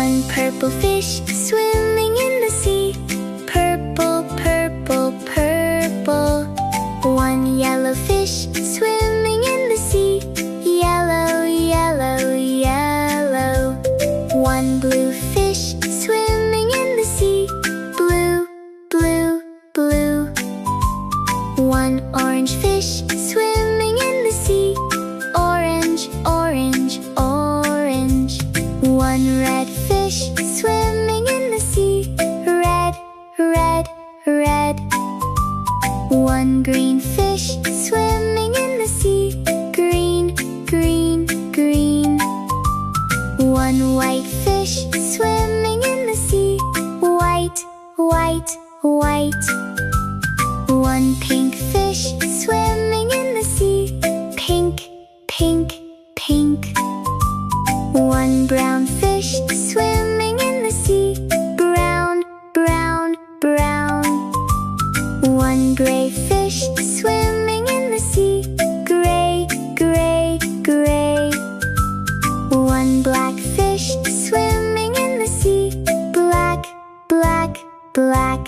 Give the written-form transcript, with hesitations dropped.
One purple fish swimming in the sea. Purple, purple, purple. One yellow fish swimming in the sea. Yellow, yellow, yellow. One blue fish swimming in the sea. Blue, blue, blue. One orange fish swimming in the sea. Orange, orange, orange. One red fish swimming in the sea. Red, red, red. One green fish swimming in the sea. Green, green, green. One white fish swimming in the sea. White, white, white. One pink fish swimming in the sea. Pink, pink, pink. One brown fish swimming in the sea. Brown, brown, brown. One gray fish swimming in the sea. Gray, gray, gray. One black fish swimming in the sea. Black, black, black.